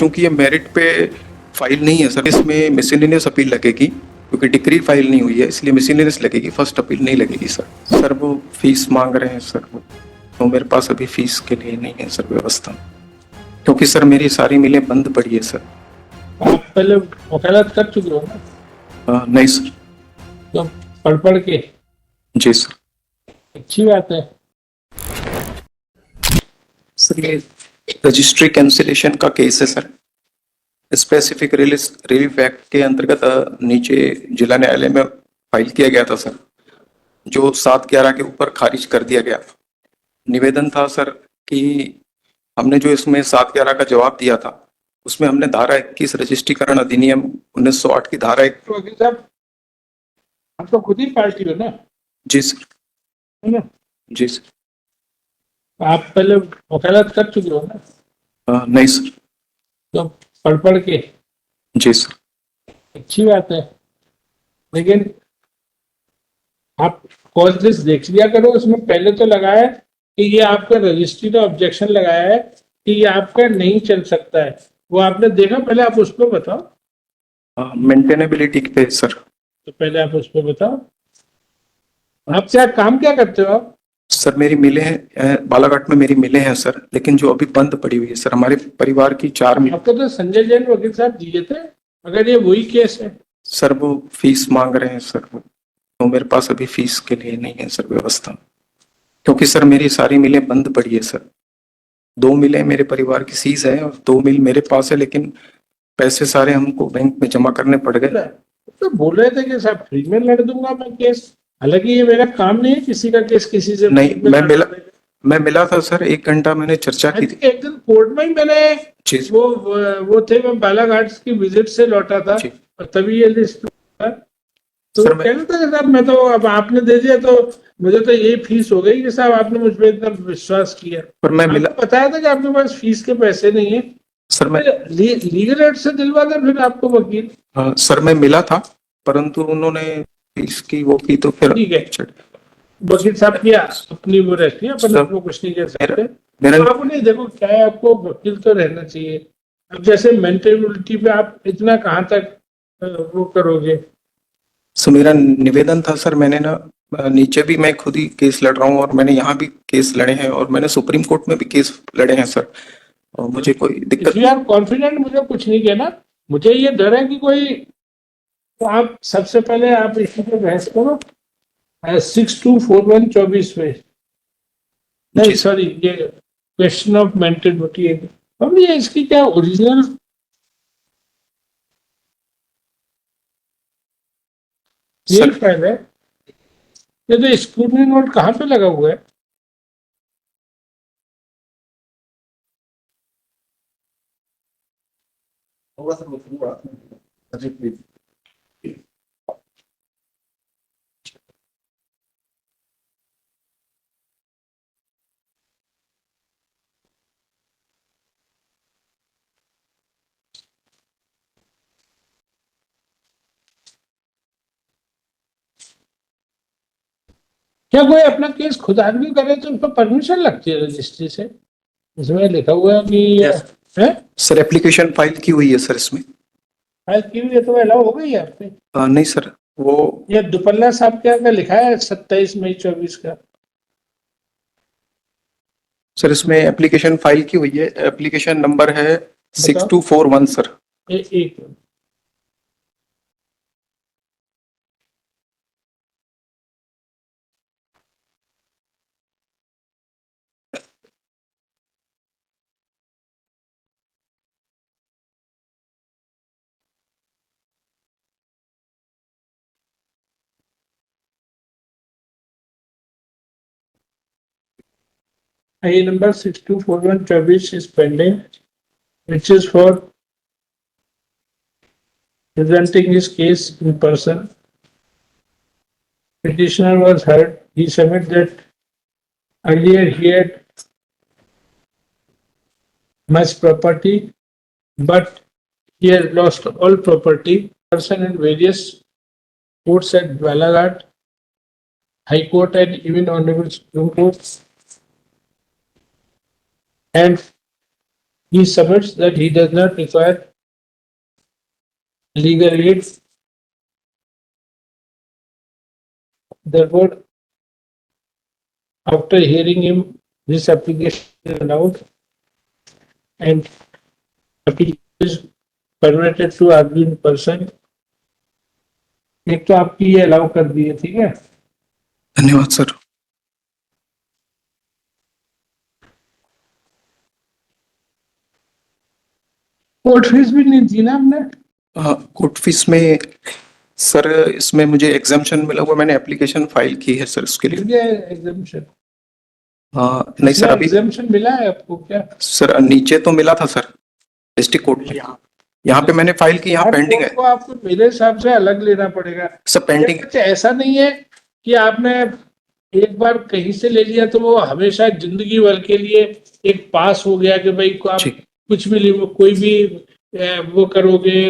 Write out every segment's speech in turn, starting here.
क्योंकि ये मेरिट पे फाइल नहीं है सर, इसमें मिसलेनियस अपील लगेगी क्योंकि डिक्री फाइल नहीं हुई है, इसलिए मिसलेनियस लगेगी, फर्स्ट अपील नहीं लगेगी सर। सर वो फीस मांग रहे हैं सर, वो तो मेरे पास अभी फीस के लिए नहीं है सर व्यवस्था, क्योंकि सर मेरी सारी मिलें बंद पड़ी है सर। आप पहले वकालत कर चुके हो ना? नहीं सर। तो पढ़ के जी सर। अच्छी बात है। सर ये रजिस्ट्री कैंसिलेशन का केस है सर, स्पेसिफिक रिलीफ एक्ट के अंतर्गत नीचे जिला न्यायालय में फाइल किया गया था सर, जो 7/11 के ऊपर खारिज कर दिया गया। निवेदन था सर कि हमने जो इसमें 7/11 का जवाब दिया था उसमें हमने धारा 21 रजिस्ट्रीकरण अधिनियम 1908 की धारा 1। तो वकील साहब, आप तो खुद ही पार्टी हो ना? जी सर। है ना? जी सर। आप पहले वकालत कर चुके हो ना? नहीं सर। तो पढ़ के जी सर। अच्छी बात है, लेकिन आप कॉज लिस्ट देख लिया करो। उसमें पहले तो लगाया है कि ये आपका रजिस्ट्री का ऑब्जेक्शन लगाया है कि ये आपका नहीं चल सकता है। वो आपने देखा? पहले आप उस पर बताओ। मेंटेनेबिलिटी पे सर। तो पहले आप उस पर बताओ, आप क्या काम क्या करते हो आप? सर मेरी मिलें हैं बालाघाट में, मेरी मिलें हैं सर, लेकिन जो अभी बंद पड़ी हुई है सर, हमारे परिवार की 4 मिलें। आपको तो संजय जैन वकील साहब दिए थे, अगर ये वही केस है। सर वो फीस मांग रहे हैं सर, वो तो मेरे पास अभी फीस के लिए नहीं है सर व्यवस्था, क्योंकि सर मेरी सारी मिलें बंद पड़ी है सर। 2 मिलें मेरे परिवार की सीज है और 2 मिल मेरे पास है, लेकिन पैसे सारे हमको बैंक में जमा करने पड़ गए। तो बोल रहे थे कि साहब फ्री में लड़ दूंगा मैं केस, हालांकि ये मेरा काम नहीं है किसी का केस किसी से नहीं, मैं मिला था सर, 1 घंटा मैंने चर्चा की थी। एक दिन कोर्ट में ही मैंने वो थे, मैं बालाघाट की विजिट से लौटा था और तभी ये लिस्ट तो सर कहना था कि साहब मैं तो, अब आपने दे दिया तो मुझे तो यही फीस हो गई कि साहब आपने मुझ पर इतना विश्वास किया। पर मैं मिला, बताया था कि आपके पास फीस के पैसे नहीं है सर मैं लीगल एड से दिलवा दे फिर आपको वकील। सर मैं मिला था, परंतु उन्होंने इसकी वो की तो फिर ठीक है, वकील साहब की अपनी वो रहती है, अपन आपको कुछ नहीं कह सकते। तो आप नहीं, देखो क्या है, आपको वकील तो रहना चाहिए। अब जैसे मेंटेबिलिटी पे आप इतना कहाँ तक वो करोगे? सो मेरा निवेदन था सर, मैंने ना नीचे भी मैं खुद ही केस लड़ रहा हूँ और मैंने यहाँ भी केस लड़े हैं और मैंने सुप्रीम कोर्ट में भी केस लड़े हैं सर, और मुझे कोई दिक्कत नहीं। आप कॉन्फिडेंट मुझे कुछ नहीं कहना, मुझे ये डर है कि कोई, तो आप सबसे पहले आप इसी पे बहस करो 624124 पे। नहीं सॉरी, ये क्वेश्चन ऑफ मेंटेबिलिटी है। अब ये इसकी क्या ओरिजिनल यही फाइल है? ये तो स्क्रूटनी नोट कहाँ पे लगा हुआ है? क्या कोई अपना केस खुद आर्ग्यू करे तो उसको परमिशन लगती है रजिस्ट्री से? इसमें लिखा हुआ है कि है सर एप्लीकेशन फाइल की हुई है सर, इसमें फाइल की हुई है तो अलाउ हो गई है आपने? नहीं सर, वो ये दुपल्ला साहब क्या का लिखा है 27 मई 24 का। सर इसमें एप्लीकेशन फाइल की हुई है, एप्लीकेशन नंबर है 6241 सर। एक A number 624124 is pending, which is for presenting his case in person. Petitioner was heard. He submitted that earlier he had much property, but he has lost all property. Person in various courts at Balaghat, High Court, and even Honorable Supreme Court. And he submits that he does not require legal aid. Therefore, after hearing him, this application is allowed and application is permitted to argue in person. एक तो आपकी ये allow कर दी है, ठीक है। धन्यवाद sir. Court fees भी नहीं दी ना हमने। कोर्ट फीस में सर इसमें मुझे एग्जाम्पशन मिला हुआ, मैंने एप्लीकेशन फाइल की है सर उसके लिए। एग्जाम्पशन नहीं सर अभी एग्जाम्पशन मिला है आपको क्या? सर नीचे तो मिला था सर डिस्ट्रिक्ट कोर्ट में, यहाँ पे मैंने फाइल की, यहाँ पेंडिंग है। आपको आपको मेरे हिसाब से अलग लेना पड़ेगा सर पेंडिंग है। कुछ ऐसा नहीं है कि आपने एक बार कहीं से ले लिया तो वो हमेशा जिंदगी भर के लिए एक पास हो गया कि भाई को आप जी। कुछ भी कोई भी वो करोगे,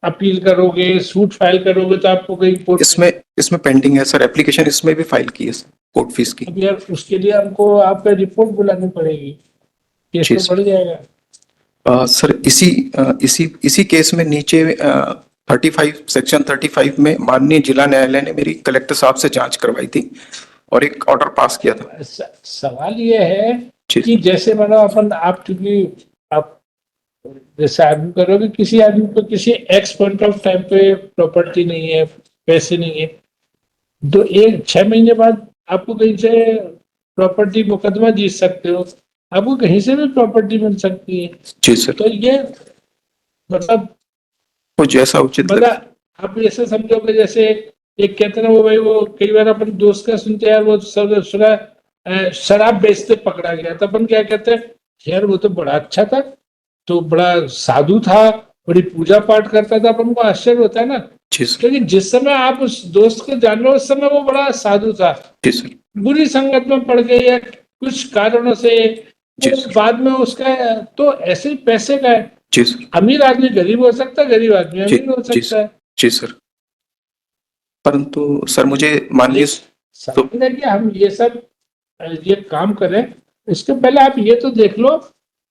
अपील करोगे, सूट फाइल करोगे तो आपको कहीं कोर्ट इसमें पेंडिंग है सर एप्लीकेशन, इसमें भी फाइल की है सर कोर्ट फीस की। अब यार उसके लिए हमको आपका रिपोर्ट बुलानी पड़ेगी, केस जी, तो बढ़ जाएगा। सर इसी केस में नीचे 35 सेक्शन 35 में माननीय जिला न्यायालय ने मेरी कलेक्टर साहब से जांच करवाई थी और एक ऑर्डर पास किया था। सवाल ये है जी। कि जैसे मतलब आप चूंकि आप जैसे आदमी करोगे, किसी आदमी को किसी एक्स पॉइंट ऑफ टाइम पे प्रॉपर्टी नहीं है, पैसे नहीं है, तो 6 महीने बाद आपको कहीं से प्रॉपर्टी मुकदमा जीत सकते हो, आपको कहीं से भी प्रॉपर्टी मिल सकती है। जी सर। तो ये मतलब वो जैसा उचित लगे। आप ऐसे समझोगे जैसे एक कहते ना, वो भाई वो कई बार अपन दोस्त का सुनते हैं यार, वो सुना शराब बेचते पकड़ा गया, तो अपन क्या कहते हैं, यार वो तो बड़ा अच्छा था, तो बड़ा साधु था, बड़ी पूजा पाठ करता था, अपन को आश्चर्य होता है ना, क्योंकि जिस समय आप उस दोस्त को जान रहे हो उस समय वो बड़ा साधु था, बुरी संगत में पड़ गए या कुछ कारणों से बाद में उसका तो ऐसे ही पैसे का है। अमीर आदमी गरीब हो सकता है, गरीब आदमी अमीर हो सकता है। जी सर। परंतु सर मुझे मान लीजिए कि हम ये सब ये काम करें, इसके पहले आप ये तो देख लो,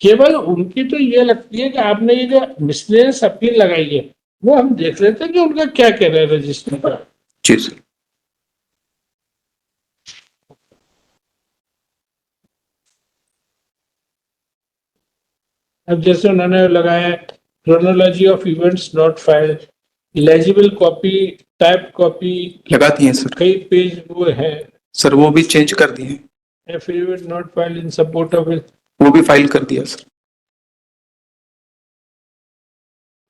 केवल उनकी तो ये लगती है कि आपने ये जो मिसलेनियस अपील लगाई है वो हम देख लेते हैं कि उनका क्या कह रहे हैं रजिस्ट्री पर। जी सर। अब जैसे उन्होंने लगाया chronology of events not filed, illegible copy, type copy लगाती हैं सर, कई पेज वो है सर, वो भी चेंज कर दिए। Affidavit not filed in support of, वो भी फाइल कर दिया सर।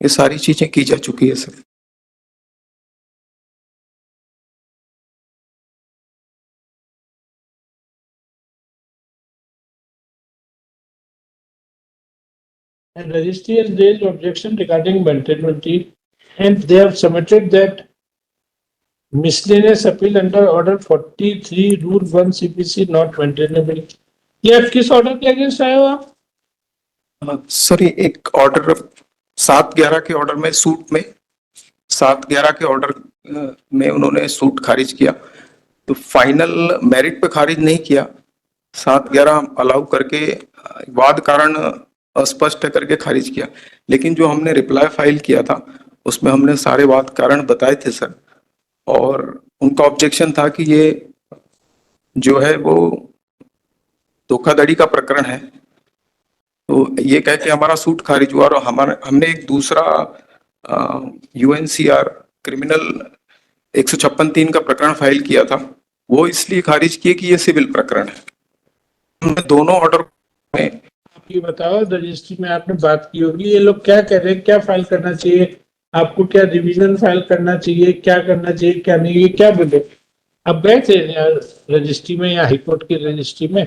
ये सारी चीजें की जा चुकी है sir. and registry has raised objection regarding maintainability, and they have submitted that miscellaneous appeal under order 43 rule 1 CPC not maintainable। ये आप किस ऑर्डर के अगेंस्ट आए हो आप? सर ये एक ऑर्डर 7/11 के ऑर्डर में सूट में 7/11 के ऑर्डर में उन्होंने सूट खारिज किया, तो फाइनल मेरिट पे खारिज नहीं किया, 7/11 अलाउ करके वाद कारण अस्पष्ट करके खारिज किया। लेकिन जो हमने रिप्लाई फाइल किया था उसमें हमने सारे वाद कारण बताए थे सर, और उनका ऑब्जेक्शन था कि ये जो है वो धोखाधड़ी का प्रकरण है, तो ये कह के हमारा सूट खारिज हुआ। और हमने एक दूसरा UNCR क्रिमिनल 156(3) का प्रकरण फाइल किया था, वो इसलिए खारिज किए कि ये सिविल प्रकरण है। हमने दोनों ऑर्डर में, आप ये बताओ रजिस्ट्री में आपने बात की होगी, ये लोग क्या कह रहे हैं, क्या फाइल करना चाहिए आपको, क्या रिवीजन फाइल करना चाहिए, क्या करना चाहिए क्या नहीं, ये क्या बोले? अब गए थे रजिस्ट्री में या हाईकोर्ट की रजिस्ट्री में,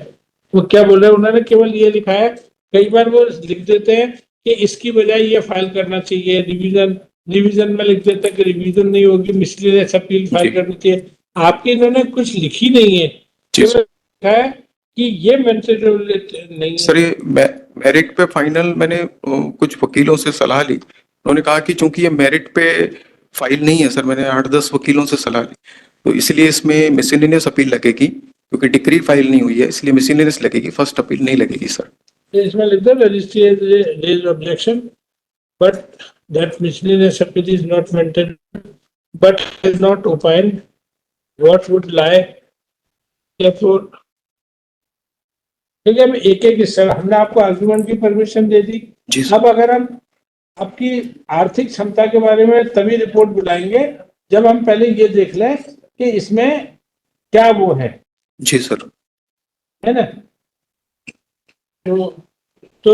वो क्या बोले? उन्होंने केवल ये लिखा है, कई बार वो लिख देते हैं कि इसकी बजाय ये फाइल करना चाहिए, रिवीजन में लिख देते हैं कि रिवीजन नहीं होगी, मिसलेनियस अपील फाइल करनी चाहिए। आपके इन्होंने कुछ लिखी नहीं है, केवल लिखा है कि ये मेंटेनेबल नहीं है। सर ये मेरिट पे फाइनल मैंने कुछ वकीलों से सलाह ली, उन्होंने कहा कि चूंकि ये मेरिट पे फाइल नहीं है सर, मैंने 8-10 वकीलों से सलाह ली, तो इसलिए इसमें मिसलेनियस अपील लगेगी क्योंकि डिक्री फाइल नहीं हुई है इसलिए मिसलेनियस लगेगी, फर्स्ट अपील नहीं लगेगी सर। तो इसमें लिख दो registry raise objection but that miscellaneous appeal is not maintain but is not opined what would lie therefore ठीक है। हम एक एक हिस्सा हमने आपको आर्गुमेंट की परमिशन दे दी। जी सर। अब अगर हम आपकी आर्थिक क्षमता के बारे में तभी रिपोर्ट बुलाएंगे जब हम पहले ये देख लें कि इसमें क्या वो जी सर। है ना। तो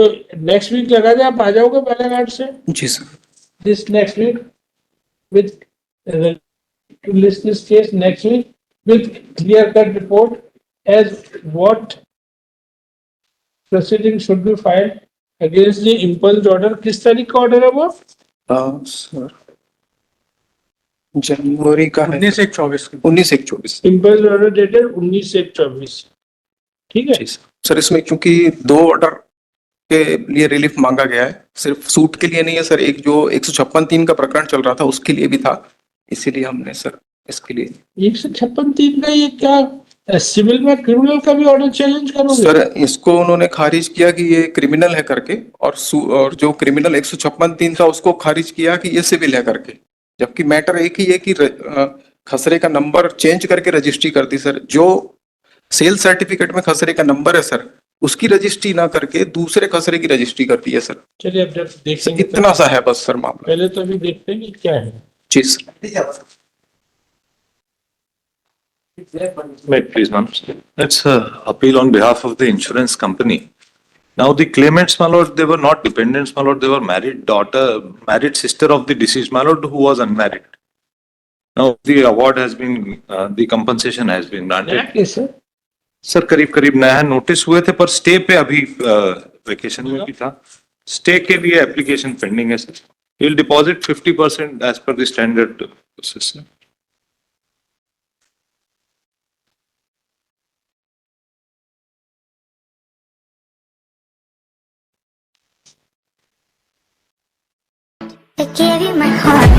नेक्स्ट वीक लगा दे, आप आ जाओगे बालाघाट से जी sir. This next week with to list this case next week with clear-cut report as what proceedings should be filed against the impulse order. किस तारीख का ऑर्डर है वो? सर जनवरी का है। 19/1/24 19/1/24। impulse order dated 19/1/24। ठीक है जी सर। इसमें क्योंकि 2 ऑर्डर के लिए रिलीफ मांगा गया है, सिर्फ सूट के लिए नहीं है सर, एक जो 156(3) का प्रकरण चल रहा था उसके लिए भी था, इसीलिए हमने सर इसके लिए 156(3) का ये क्या सिविल में क्रिमिनल का भी ऑर्डर चैलेंज करोगे? सर इसको उन्होंने खारिज किया कि ये क्रिमिनल है करके, और जो क्रिमिनल 156(3) था उसको खारिज किया कि ये सिविल है करके, जबकि मैटर एक ही है कि खसरे का नंबर चेंज करके रजिस्ट्री कर दी सर। जो सेल सर्टिफिकेट में खसरे का नंबर है सर उसकी रजिस्ट्री ना करके दूसरे खसरे की रजिस्ट्री कर दी है सर। चलिए अब जब देखेंगे इतना सा है बस सर मामला। पहले तो अभी देखते हैं कि क्या है। जी sir. Wait, please, ma'am. That's appeal on behalf of the insurance company. Now, the claimants, my lord, they were not dependents, my lord, they were married sister of the deceased, my lord, who was unmarried. Now, the award has been, the compensation has been granted. Case है sir करीब नया notice हुए थे पर stay पे अभी vacation में भी था, स्टे के लिए एप्लीकेशन पेंडिंग है sir. Will deposit 50% as per the standard process. I gave you my heart.